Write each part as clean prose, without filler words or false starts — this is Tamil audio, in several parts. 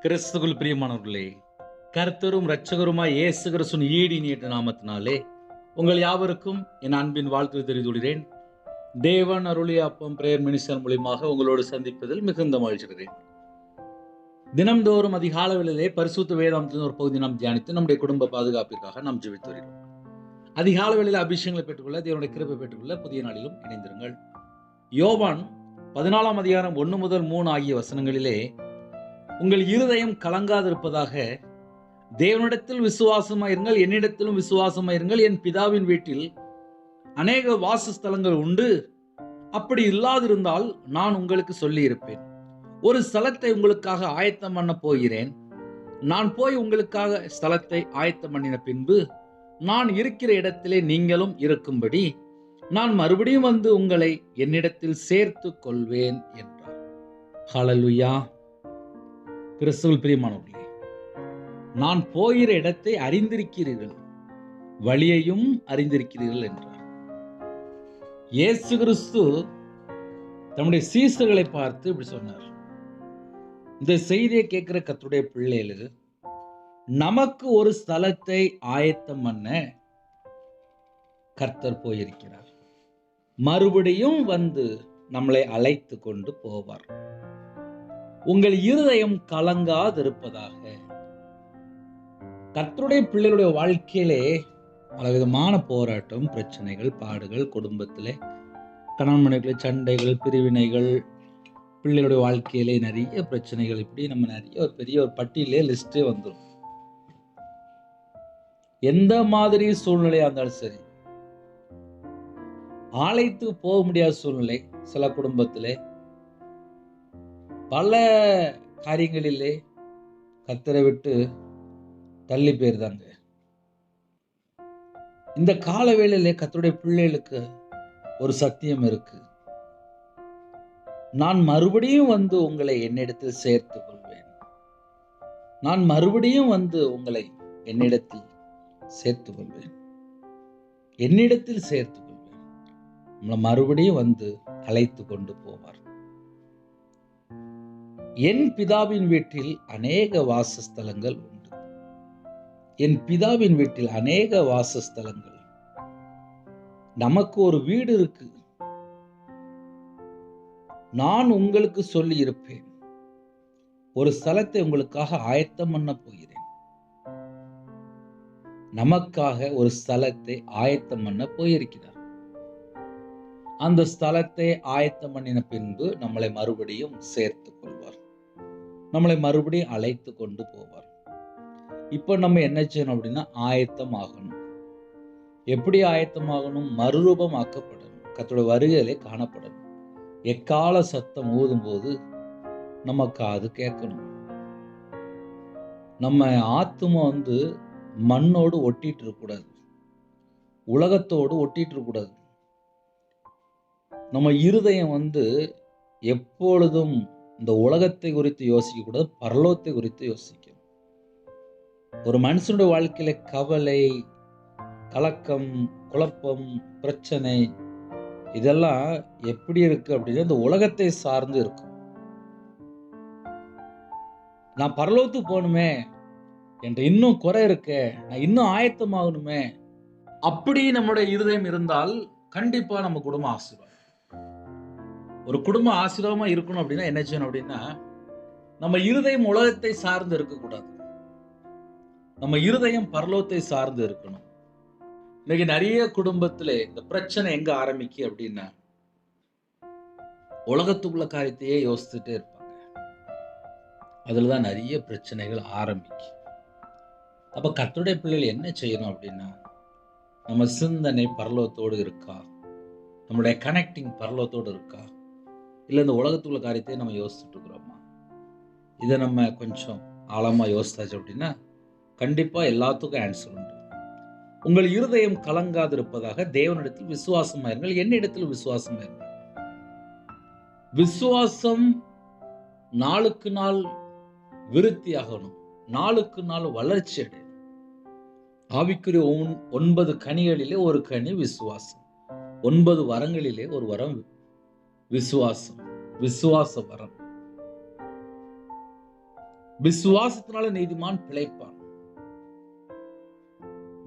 கிறிஸ்துவுக்குள் பிரியமானவர்களே, கர்த்தரும் இரட்சகருமாய் இயேசு கிறிஸ்துவின் ஈடினியற்ற நாமத்தினாலே உங்கள் யாவருக்கும் என் அன்பின் வாழ்த்து தெரிவித்துள்ளேன். தேவன் அருளிய அப்பம் பிரேயர் மினிஸ்டர் மூலியமாக உங்களோடு சந்திப்பதில் மிகுந்த மகிழ்ச்சிகிறேன். தினம்தோறும் அதிகால வேளையிலே பரிசுத்த வேதாந்தத்தின் ஒரு பகுதி நாம் தியானித்து நம்முடைய குடும்ப பாதுகாப்பிற்காக நாம் ஜெபித்து வருகிறோம். அதிகால வேளையில் அபிஷேகங்களை பெற்றுக்கொள்ள, தேவனுடைய கிருபை பெற்றுக்கொள்ள புதிய நாளிலும் இணைந்திருங்கள். யோவான் 14 அதிகாரம் 1 முதல் 3 ஆகிய வசனங்களிலே, உங்கள் இருதயம் கலங்காதிருப்பதாக, தேவனிடத்தில் விசுவாசமாயிருங்கள், என்னிடத்திலும் விசுவாசமாயிருங்கள். என் பிதாவின் வீட்டில் அநேக வாசஸ்தலங்கள் உண்டு. அப்படி இல்லாதிருந்தால் நான் உங்களுக்கு சொல்லி இருப்பேன். ஒரு ஸ்தலத்தை உங்களுக்காக ஆயத்தம் பண்ண போகிறேன். நான் போய் உங்களுக்காக ஸ்தலத்தை ஆயத்தம் பண்ணின பின்பு நான் இருக்கிற இடத்திலே நீங்களும் இருக்கும்படி நான் மறுபடியும் வந்து உங்களை என்னிடத்தில் சேர்த்து கொள்வேன் என்றார். ஹல்லேலூயா. கிறிஸ்துவுக்குள் பிரியமானவர்களே, நான் போகிற இடத்தை அறிந்திருக்கிறீர்கள், வழியையும் அறிந்திருக்கிறீர்கள் என்றார். இயேசு கிறிஸ்து தம்முடைய சீசர்களை பார்த்து இப்படி சொன்னார். இந்த செய்தியை கேட்கிற கர்த்தருடைய பிள்ளைகள், நமக்கு ஒரு ஸ்தலத்தை ஆயத்தம் பண்ண கர்த்தர் போயிருக்கிறார். மறுபடியும் வந்து நம்மளை அழைத்து கொண்டு போவார். உங்கள் இருதயம் கலங்காதிருப்பதாக. கர்த்தருடைய பிள்ளைகளுடைய வாழ்க்கையிலே பலவிதமான போராட்டம், பிரச்சனைகள், பாடுகள், குடும்பத்திலே கணவன் மனைவிகளை சண்டைகள், பிரிவினைகள், பிள்ளைகளுடைய வாழ்க்கையிலே நிறைய பிரச்சனைகள், இப்படி நம்ம நிறைய ஒரு பெரிய ஒரு பட்டியலே லிஸ்டே வந்துடும். எந்த மாதிரி சூழ்நிலையா இருந்தாலும் சரி, ஆலயத்துக்கு போக முடியாத சூழ்நிலை, சில குடும்பத்திலே பல காரியங்களிலே கர்த்தரை விட்டு தள்ளி போயிருந்தாங்க. இந்த கால வேளையிலே கர்த்தருடைய பிள்ளைகளுக்கு ஒரு சத்தியம் இருக்கு. நான் மறுபடியும் வந்து உங்களை என்னிடத்தில் சேர்த்துக் கொள்வேன். நான் மறுபடியும் வந்து உங்களை என்னிடத்தில் சேர்த்துக் கொள்வேன். என்னிடத்தில் சேர்த்துக் கொள்வேன். நம்மளை மறுபடியும் வந்து அழைத்து கொண்டு போவார். என் பிதாவின் வீட்டில் அநேக வாசஸ்தலங்கள் உண்டு. என் பிதாவின் வீட்டில் அநேக வாசஸ்தலங்கள். நமக்கு ஒரு வீடு இருக்கு. நான் உங்களுக்கு சொல்லி இருப்பேன். ஒரு ஸ்தலத்தை உங்களுக்காக ஆயத்தம் பண்ண போகிறேன். நமக்காக ஒரு ஸ்தலத்தை ஆயத்தம் பண்ண போயிருக்கிறார். அந்த ஸ்தலத்தை ஆயத்தம் பண்ணின பின்பு நம்மளை மறுபடியும் சேர்த்துக் கொள்வார். நம்மளை மறுபடியும் அழைத்து கொண்டு போவார். இப்போ நம்ம என்ன செய்யணும் அப்படின்னா, ஆயத்தம் ஆகணும். எப்படி ஆயத்தம் ஆகணும்? மறுரூபம் ஆக்கப்படணும். கர்த்தருடைய வருகையிலே காணப்படணும். எக்கால சத்தம் ஊதும் போது நம்ம காது கேட்கணும். நம்ம ஆத்துமா வந்து மண்ணோடு ஒட்டிட்டு இருக்கக்கூடாது, உலகத்தோடு ஒட்டிட்டு இருக்கக்கூடாது. நம்ம இருதயம் வந்து எப்பொழுதும் இந்த உலகத்தை குறித்து யோசிக்க கூடாது, பரலோகத்தை குறித்து யோசிக்கணும். ஒரு மனுஷனுடைய வாழ்க்கையில கவலை, கலக்கம், குழப்பம், பிரச்சனை இதெல்லாம் எப்படி இருக்கு அப்படின்னா, இந்த உலகத்தை சார்ந்து இருக்கும். நான் பரலோகத்துக்கு போகணுமே, என்கிட்ட இன்னும் குறை இருக்கே, நான் இன்னும் ஆயத்தமாகணுமே, அப்படி நம்முடைய இருதயம் இருந்தால் கண்டிப்பா நம்ம குடும்பம் ஆசீர்வாதம். ஒரு குடும்பம் ஆசீர்வாதமா இருக்கணும் அப்படின்னா என்ன செய்யணும் அப்படின்னா, நம்ம இருதயம் உலகத்தை சார்ந்து இருக்கக்கூடாது. நம்ம இருதயம் பரலோகத்தை சார்ந்து இருக்கணும். இன்னைக்கு நிறைய குடும்பத்துல இந்த பிரச்சனை எங்க ஆரம்பிக்கு அப்படின்னா, உலகத்துக்குள்ள காரியத்தையே யோசிச்சுட்டே இருப்பாங்க. அதுலதான் நிறைய பிரச்சனைகள் ஆரம்பிக்கு. அப்ப கர்த்தருடைய பிள்ளைகள் என்ன செய்யணும் அப்படின்னா, நம்ம சிந்தனை பரலோகத்தோடு இருக்கா, நம்மளுடைய கனெக்டிங் பரலோகத்தோடு இருக்கா, இல்லை இந்த உலகத்துக்குள்ள காரியத்தையே நம்ம யோசிச்சுட்டு இருக்கிறோமா? இதை நம்ம கொஞ்சம் ஆழமா யோசித்தாச்சு அப்படின்னா கண்டிப்பா எல்லாத்துக்கும் ஆன்சர் உண்டு. உங்கள் இருதயம் கலங்காதிருப்பதாக, தேவனிடத்தில் விசுவாசமாயிருங்கள், என்னிடத்தில் விசுவாசமாயிருங்கள். விசுவாசம் நாளுக்கு நாள் விருத்தியாகணும், நாளுக்கு நாள் வளர்ச்சி அடையணும். ஆவிக்குரிய 9 கனிகளிலே ஒரு கனி விசுவாசம். 9 வரங்களிலே ஒரு வரம் விசுவாசம், விசுவாச வரம். விசுவாசத்தினால நீதிமான் பிழைப்பான்.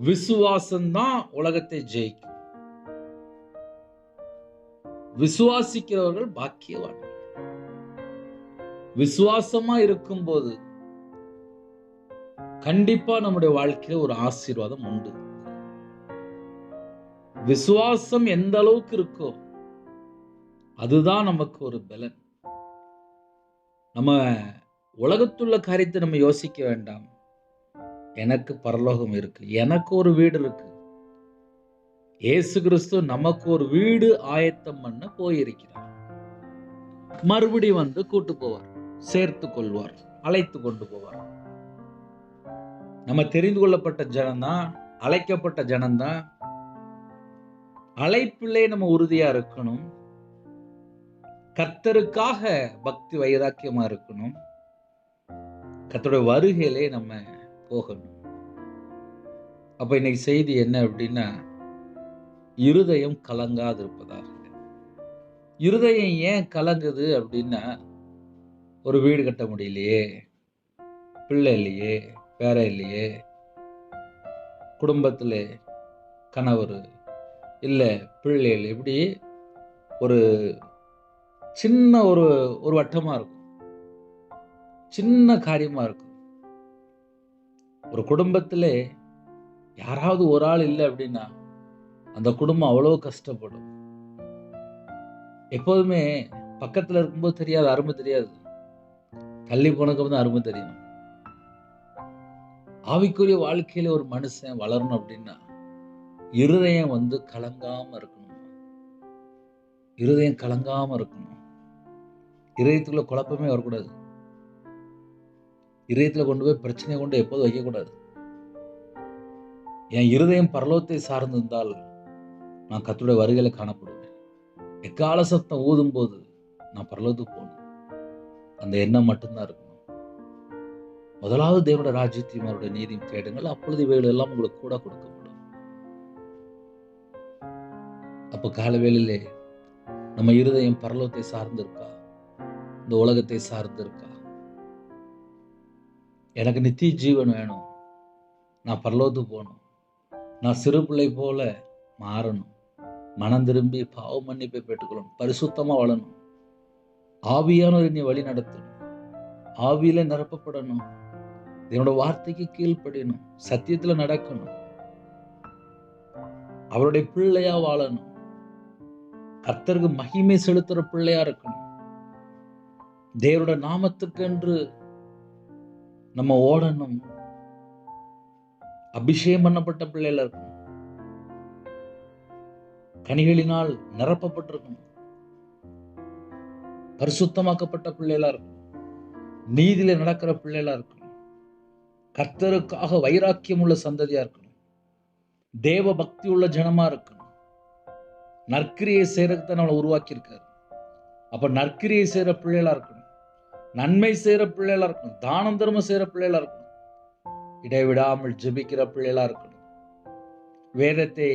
விசுவாசம்தான் உலகத்தை ஜெயிக்கும். விசுவாசிக்கிறவர்கள் பாக்கியவான்கள். விசுவாசமா இருக்கும்போது கண்டிப்பா நம்முடைய வாழ்க்கையில ஒரு ஆசீர்வாதம் உண்டு. விசுவாசம் எந்த அளவுக்கு இருக்கோ அதுதான் நமக்கு ஒரு பலன். நம்ம உலகத்துள்ள காரியத்தை நம்ம யோசிக்க வேண்டாம். எனக்கு பரலோகம் இருக்கு, எனக்கு ஒரு வீடு இருக்கு. இயேசு கிறிஸ்து நமக்கு ஒரு வீடு ஆயத்தம் பண்ண போயிருக்கிறார். மறுபடி வந்து கூட்டு போவார், சேர்த்து கொள்வார், அழைத்து கொண்டு போவார். நம்ம தெரிந்து கொள்ளப்பட்ட ஜனம்தான், அழைக்கப்பட்ட ஜனம்தான். அழைப்பிலே நம்ம உறுதியா இருக்கணும். கர்த்தருக்காக பக்தி வைராக்கியமா இருக்கணும். கர்த்தருடைய வருகையிலே நம்ம போகணும். அப்ப இன்னைக்கு செய்தி என்ன அப்படின்னா, இருதயம் கலங்காது இருப்பதாக. இருதயம் ஏன் கலங்குது அப்படின்னா, ஒரு வீடு கட்ட முடியலையே, பிள்ளை இல்லையே, பேர இல்லையே, குடும்பத்துல கணவர் இல்ல, பிள்ளைகள், இப்படி ஒரு சின்ன ஒரு வட்டமா இருக்கும், சின்ன காரியமா இருக்கும். ஒரு குடும்பத்துல யாராவது ஒரு ஆள் இல்லை அப்படின்னா அந்த குடும்பம் அவ்வளவு கஷ்டப்படும். எப்போதுமே பக்கத்துல இருக்கும்போது தெரியாது, அருமை தெரியாது. தள்ளி போனதுக்கு தான் அருமை தெரியும். ஆவிக்குரிய வாழ்க்கையில ஒரு மனுஷன் வளரணும் அப்படின்னா இருதயம் வந்து கலங்காம இருக்கணும். இருதயம் கலங்காம இருக்கணும். இதயத்துக்குள்ள குழப்பமே வரக்கூடாது. இதயத்துல கொண்டு போய் பிரச்சனையை கொண்டு எப்போதும் வைக்கக்கூடாது. என் இருதயம் பரலோகத்தை சார்ந்திருந்தால் நான் கர்த்தருடைய வருகையில காணப்படுவேன். எக்கால சத்தம் ஊதும் போது நான் பரலோகத்துக்கு போகணும். அந்த எண்ணம் மட்டும்தான் இருக்கணும். முதலாவது தேவனுடைய ராஜ்யத்தையும் அவருடைய நீதியும் தேடுங்கள், அப்பொழுது இவைகள் எல்லாம் உங்களுக்கு கூட கொடுக்கப்படும். அப்ப கால வேளையிலே நம்ம இருதயம் பரலோகத்தை சார்ந்திருக்கா, இந்த உலகத்தை சார்ந்திருக்கா? எனக்கு நித்திய ஜீவன் வேணும், நான் பரலோகத்துக்கு போகணும், நான் சிறு பிள்ளை போல மாறணும், மனம் திரும்பி பாவ மன்னிப்பை பெற்றுக்கொள்ளணும், பரிசுத்தமா வாழணும், ஆவியானவர் என்னை வழி நடத்தணும், ஆவியில நிரப்பப்படணும், என்னோட வார்த்தைக்கு கீழ்ப்படியணும், சத்தியத்துல நடக்கணும், அவருடைய பிள்ளையா வாழணும், கர்த்தருக்கு மகிமை செலுத்துற பிள்ளையா இருக்கணும், தேவனுடைய நாமத்துக்கு என்று நம்ம ஓடணும், அபிஷேகம் பண்ணப்பட்ட பிள்ளைகளா இருக்கணும், கனிகளினால் நிரப்பப்பட்டிருக்கணும், பரிசுத்தமாக்கப்பட்ட பிள்ளைகளா இருக்கணும், நீதியில நடக்கிற பிள்ளைகளா இருக்கணும், கர்த்தருக்காக வைராக்கியம் உள்ள சந்ததியா இருக்கணும், தேவ பக்தி உள்ள ஜனமா இருக்கணும். நற்கிரியை செய்யறதுக்கு தான் நம்மளை உருவாக்கி இருக்காரு. அப்ப நற்கிரியை செய்யற பிள்ளைகளா இருக்கணும், நன்மை செய்யற பிள்ளைகளா இருக்கணும், தானம் தர்மம் செய்யற பிள்ளைகளா இருக்கணும், இடைவிடாமல் ஜெபிக்கிற பிள்ளைகளா இருக்கணும், வேதத்தை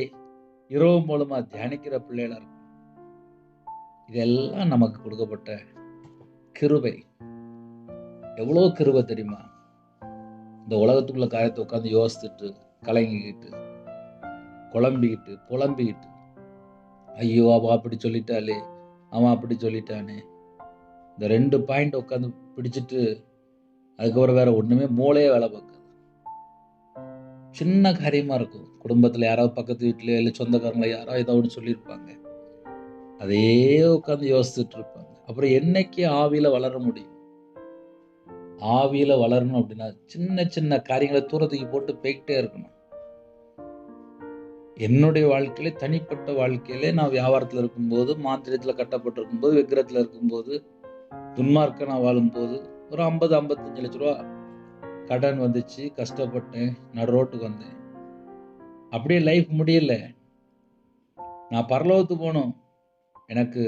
இரவு மூலமா தியானிக்கிற பிள்ளைகளா இருக்கணும். இதெல்லாம் நமக்கு கொடுக்கப்பட்ட கிருபை. எவ்வளவு கிருபை தெரியுமா? இந்த உலகத்துக்குள்ள காரியத்தை உட்காந்து யோசிச்சுட்டு கலங்கிக்கிட்டு குழம்பிக்கிட்டு புலம்பிக்கிட்டு, ஐயோ அவ அப்படி சொல்லிட்டாளே, அவன் அப்படி சொல்லிட்டானே, இந்த 2 பாயிண்ட் உட்காந்து பிடிச்சிட்டு அதுக்கப்புறம் வேற ஒண்ணுமே மூளையே வேலை பார்க்காது. சின்ன காரியமா இருக்கும். குடும்பத்துல யாராவது பக்கத்து வீட்டுல இல்லை சொந்தக்காரங்களை யாராவது ஏதாவது ஒன்று சொல்லியிருப்பாங்க, அதே உட்காந்து யோசிச்சுட்டு இருப்பாங்க. அப்புறம் என்னைக்கு ஆவியில வளர முடியும்? ஆவியில வளரணும் அப்படின்னா சின்ன சின்ன காரியங்களை தூரத்துக்கு போட்டு போய்கிட்டே இருக்கணும். என்னுடைய வாழ்க்கையில, தனிப்பட்ட வாழ்க்கையில, நான் வியாபாரத்துல இருக்கும்போது, மாந்திரியத்துல கட்டப்பட்டிருக்கும் போது, விக்கிரத்துல இருக்கும்போது, துன்மார்க்கனா வாழும்போது, ஒரு 50-55 லட்ச ரூபா கடன் வந்துச்சு, கஷ்டப்பட்டேன், நடு ரோட்டுக்கு வந்தேன். அப்படியே லைஃப் முடியல. நான் பரலோகத்துக்கு போகணும், எனக்கு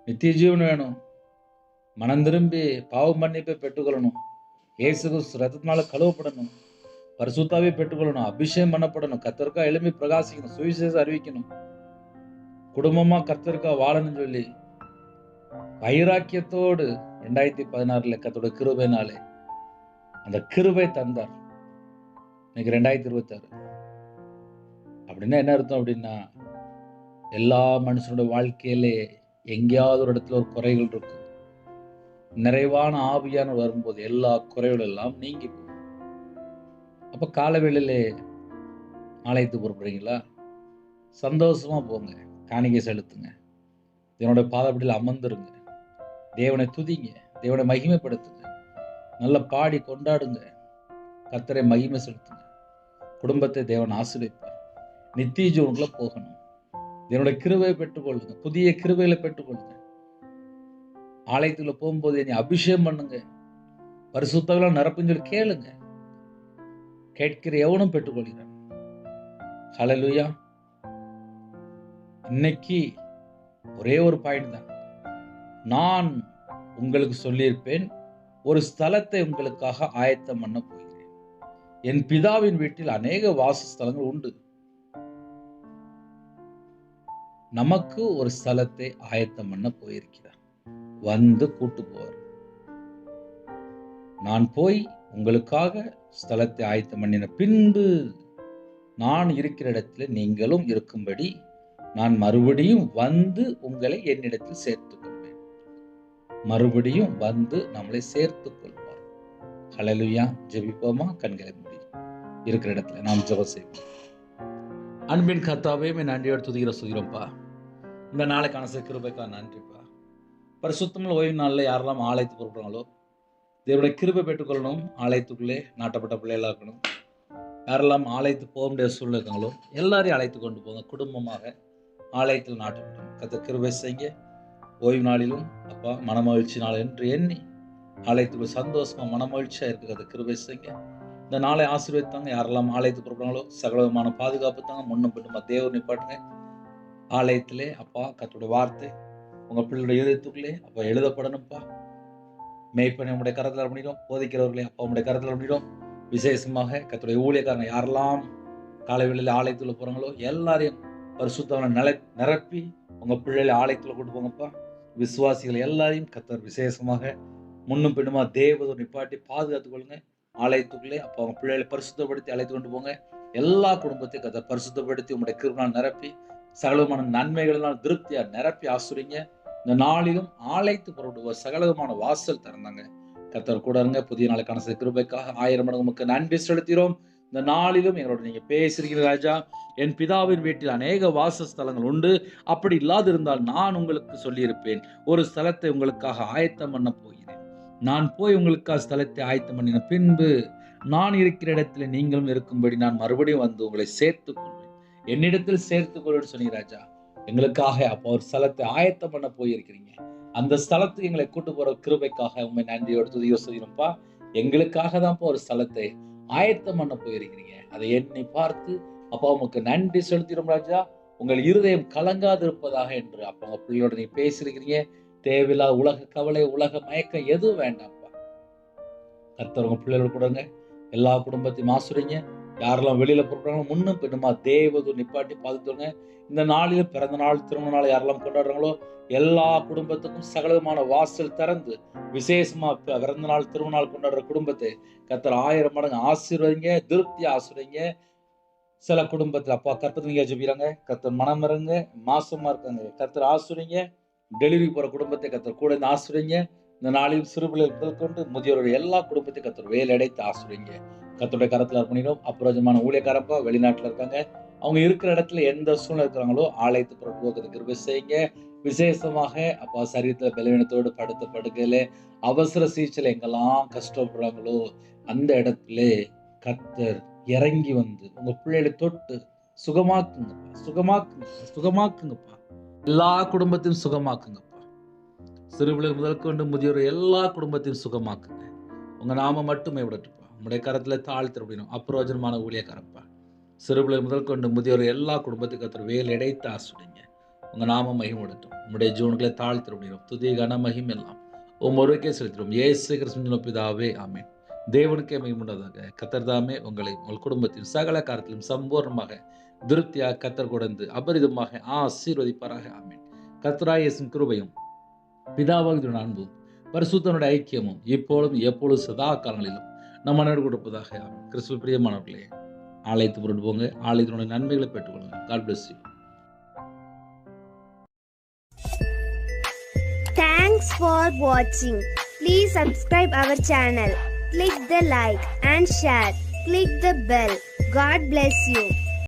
நித்திய ஜீவன் வேணும், மனம் திரும்பி பாவ மன்னிப்பை பெற்றுக்கொள்ளணும், இயேசு கிறிஸ்து ரத்தத்தினால கழுவப்படணும், பரிசுத்தாவே பெற்றுக்கொள்ளணும், அபிஷேகம் பண்ணப்படணும், கர்த்தருக்கா எழும்பி பிரகாசிக்கணும், சுவிசேஷம் அறிவிக்கணும், குடும்பமா கர்த்தருக்கா வாழணும்னு சொல்லி வைராக்கியத்தோடு 2016 கர்த்தருடைய கிருபையினாலே அந்த கிருபை தந்தார். இன்னைக்கு 2026 அப்படின்னா என்ன அர்த்தம் அப்படின்னா, எல்லா மனுஷனோட வாழ்க்கையிலே எங்கேயாவது ஒரு இடத்துல ஒரு குறைகள் இருக்கும். நிறைவான ஆவியான வரும்போது எல்லா குறைகள் எல்லாம் நீங்கி போகும். அப்ப காலவேளையிலே ஆலயத்துக்கு புறப்படுறீங்களா? சந்தோஷமா போங்க. காணிக்கை செலுத்துங்க. தேவனுடைய பாதப்படியில் அமர்ந்துருங்க. தேவனை துதிங்க. தேவனை மகிமைப்படுத்துங்க. நல்லா பாடி கொண்டாடுங்க. கர்த்தரை மகிமை செலுத்துங்க. குடும்பத்தை தேவன் ஆசீர்வதிப்பார். நித்திய ஜீவனுக்குள்ள போகணும். தேவனுடைய கிருபையை பெற்றுக்கொள்ளுங்க. புதிய கிருபைகளை பெற்றுக்கொள்ளுங்க. ஆலயத்துக்குள்ள போகும்போது என்னை அபிஷேகம் பண்ணுங்க. பரிசுத்தவெல்லாம் நிரப்புன்னு சொல்லி கேளுங்க. கேட்கிற எவனும் பெற்றுக்கொள்கிறான். ஹல்லேலூயா. இன்னைக்கு ஒரே ஒரு பாயிண்ட் தான். நான் உங்களுக்கு சொல்லியிருப்பேன், ஒரு ஸ்தலத்தை உங்களுக்காக ஆயத்தம் பண்ண போகிறேன். என் பிதாவின் வீட்டில் அநேக வாசஸ்தலங்கள் உண்டு. நமக்கு ஒரு ஸ்தலத்தை ஆயத்தம் பண்ண போயிருக்கிறார். வந்து கூட்டு போவார். நான் போய் உங்களுக்காக ஸ்தலத்தை ஆயத்தம் பண்ணின பின்பு நான் இருக்கிற இடத்துல நீங்களும் இருக்கும்படி நான் மறுபடியும் வந்து உங்களை என்னிடத்தில் சேர்த்துக் கொள்வேன். மறுபடியும் வந்து நம்மளை சேர்த்துக் கொள்வார். ஹல்லேலூயா. ஜெபிப்போமா? கண்களை மூடி இருக்கிற இடத்துல நாம் ஜெபம் செய்வோம். அன்பின் கர்த்தாவே, நன்றியோடு துதிக்கிற சொல்கிறோம்ப்பா. இந்த நாளைக்கான கிருபைக்காக நன்றிப்பா. பரிசுத்தமுள்ள ஓய்வு நாளில் யாரெல்லாம் ஆலயத்துக்கு புறப்படுறாங்களோ தேவனுடைய கிருபை பெற்றுக்கொள்ளணும். ஆலயத்துக்குள்ளே நாட்டப்பட்ட பிள்ளைகளாக இருக்கணும். யாரெல்லாம் ஆலயத்துக்கு போக முடியாத சூழ்நிலை இருக்காங்களோ எல்லாரையும் அழைத்து கொண்டு போங்க. குடும்பமாக ஆலயத்தில் நாட்டப்பட்டோம். கர்த்தர் கிருபை செய்யுங்க. ஓய்வு நாளிலும் அப்பா மனமகிழ்ச்சி நாள் என்று எண்ணி ஆலயத்துக்கு சந்தோஷமா மனமகிழ்ச்சியா இருக்கிறத கிருபை செய்யுங்க. இந்த நாளை ஆசீர்வதித்தாங்க. யாரெல்லாம் ஆலயத்துக்கு புறப்படுறாங்களோ சகலவிதமான பாதுகாப்பு தாங்க. முன்னும் பின்னுமா தேவன் நிப்பாட்டுங்க. ஆலயத்திலே அப்பா கர்த்தருடைய வார்த்தை உங்க பிள்ளையுடைய இதயத்துக்குள்ளே அப்பா எழுதப்படணும்ப்பா. மேய்ப்பனை உங்களுடைய கரத்தில் பண்ணிடும். போதிக்கிறவர்களே அப்பா உங்களுடைய கரத்தில் பண்ணிடும். விசேஷமாக கர்த்தருடைய ஊழியக்காரங்க யாரெல்லாம் காலை வேளையில் ஆலயத்துக்குள்ள போறாங்களோ எல்லாரையும் பரிசுத்தவனை நிரப்பி உங்க பிள்ளைகளை ஆலயத்துல கொண்டு போங்கப்பா. விசுவாசிகள் எல்லாரையும் கர்த்தர் விசேஷமாக முன்னும் பின்னுமா தேவதூர் நிப்பாட்டி பாதுகாத்துக் கொள்ளுங்க. ஆலயத்துக்குள்ளே அப்ப அவங்க பிள்ளைகளை பரிசுத்தப்படுத்தி அழைத்து கொண்டு போங்க. எல்லா குடும்பத்தையும் கர்த்தர் பரிசுத்தப்படுத்தி உங்களுடைய கிருபையால் நிரப்பி சகலமான நன்மைகளால் திருப்தியா நிரப்பி ஆசுறீங்க. இந்த நாளிலும் ஆலயத்து புறப்படுவ சகலமான வாசல் திறந்தாங்க. கர்த்தர் கூட இருங்க. புதிய நாளுக்கான கிருபைக்காக 1000 மடங்கு உமக்கு நன்றி செலுத்துகிறோம். இந்த நாளிலும் எங்களோட நீங்க பேசுகிறீங்க ராஜா. என் பிதாவின் வீட்டில் அநேக வாசஸ்தலங்கள் உண்டு. அப்படி இல்லாதிருந்தால் நான் உங்களுக்கு சொல்லியிருப்பேன், ஒரு ஸ்தலத்தை உங்களுக்காக ஆயத்தம் பண்ண போகிறேன். நான் போய் உங்களுக்காக ஸ்தலத்தை ஆயத்தம் பண்ணின பின்பு நான் இருக்கிற இடத்துல நீங்களும் இருக்கும்படி நான் மறுபடியும் வந்து உங்களை சேர்த்துக் கொள்வேன். என்னிடத்தில் சேர்த்துக் கொள்வேன் சொன்னீங்க ராஜா. எங்களுக்காக அப்போ ஒரு ஸ்தலத்தை ஆயத்தம் பண்ண போயிருக்கிறீங்க. அந்த ஸ்தலத்துக்கு எங்களை கூட்டு போற கிருபைக்காக உண்மை நன்றியோடு துதியோ சொல்லிருப்பா. எங்களுக்காக தான் ஒரு ஸ்தலத்தை ஆயத்தம் பண்ண போயிருக்கிறீங்க. அதை எண்ணி பார்த்து அப்பா உமக்கு நன்றி செலுத்திடும் ராஜா. உங்கள் இருதயம் கலங்காது இருப்பதாக என்று அப்ப உங்க பிள்ளையோட நீ பேசிருக்கிறீங்க. தேவையில்லாத உலக கவலை, உலக மயக்கம் எதுவும் வேண்டாம்ப்பா. கர்த்தர் உங்க பிள்ளைகளோட கூடங்க. எல்லா குடும்பத்தையும் ஆசுறீங்க. யாரெல்லாம் வெளியில போறாங்களோ முன்னும் பின்னுமா தேவதூர் நிப்பாட்டி பாதுகாத்துங்க. இந்த நாளிலும் பிறந்த நாள், திருமண நாள் யாரெல்லாம் கொண்டாடுறாங்களோ எல்லா குடும்பத்துக்கும் சகலமான வாசல் திறந்து விசேஷமா பிறந்த நாள், திருமண நாள் கொண்டாடுற குடும்பத்தை கர்த்தர் 1000 மடங்கு ஆசீர்வதிங்க. திருப்தி ஆசீர்வதிங்க. சில குடும்பத்துல அப்பா கர்த்தர் ஜெபிக்கிறாங்க. கர்த்தர் மனம் இறங்க மாசமா இருக்காங்க. கர்த்தர் ஆசீர்வதிங்க. டெலிவரி போற குடும்பத்தை கர்த்தர் கூட இருந்து ஆசீர்வதிங்க. இந்த நாளில் சிறு பிள்ளைகள் முதல் கொண்டு முதியோருடைய எல்லா குடும்பத்தையும் கர்த்தர் வேலை அடைத்து ஆசீர்வதிங்க. கர்த்தருடைய கரத்துல அர்ப்பணிக்கிறோம். அப்பிரயோஜனமான ஊழியக்காரப்பா வெளிநாட்டுல இருக்காங்க. அவங்க இருக்கிற இடத்துல எந்த சூழ்நிலை இருக்கிறாங்களோ ஆலயத்துக்கு புறப்படுவதற்கு கிருபை செய்யுங்க. விசேஷமாக அப்பா சரீரத்துல பலவீனத்தோடு படுத்த படுக்கையில அவசர சிகிச்சையில எங்கெல்லாம் கஷ்டப்படுறாங்களோ அந்த இடத்துல கர்த்தர் இறங்கி வந்து உங்க பிள்ளைகளை தொட்டு சுகமாக்குங்கப்பா, சுகமாக்குங்கப்பா. எல்லா குடும்பத்தையும் சுகமாக்குங்கப்பா. சிறுபிள்ளைகள் முதல் கொண்டு முதியோர் எல்லா குடும்பத்தையும் சுகமாக்குங்க. உங்க நாம மட்டுமே விடட்டுப்பா. உங்களுடைய கரத்துல தாழ்த்து அப்படின்னும் அப்பிரயோஜனமான ஊழியக்காரப்பா. சிறுபிள்ளைகள் முதல் கொண்டு முதியோர் எல்லா குடும்பத்துக்கு கர்த்தர் வேலை அடைத்து ஆசுடுங்க. உங்க நாம மகிமைப்படட்டும். உங்களுடைய ஜீவன்களை தாழ்த்து அப்படின்னும் துதி கன மகிமை எல்லாம் ஒருவருக்கே செலுத்திடும். இயேசு கிறிஸ்துவின் பிதாவே ஆமென். தேவனுக்கே மகிமையுண்டாதாக. கர்த்தர் தாமே உங்களை உங்கள் குடும்பத்தின் சகல காரியத்திலும் சம்பூர்ணமாக திருப்தியாக கர்த்தர் கொடுத்து அபரிதமாக ஆசீர்வதிப்பாராக. ஆமென். கர்த்தராகிய இயேசுவின் கிருபையும் பிதாவாகிய அன்பும் பரிசுத்தனுடைய ஐக்கியமும் இப்பொழுதும் எப்பொழுதும் சதா காலங்களிலும் நம் அனைவரும் கொடுப்பதாக. கிறிஸ்துவ பிரியமானவர்களே, ஆலயத்து பொருட்டு போங்க, ஆலயத்தினுடைய நன்மைகளை பெற்றுக்கொள்ளுங்க. God bless you. Thanks for watching. Please subscribe our channel. Click the like and share. Click the bell. God bless you.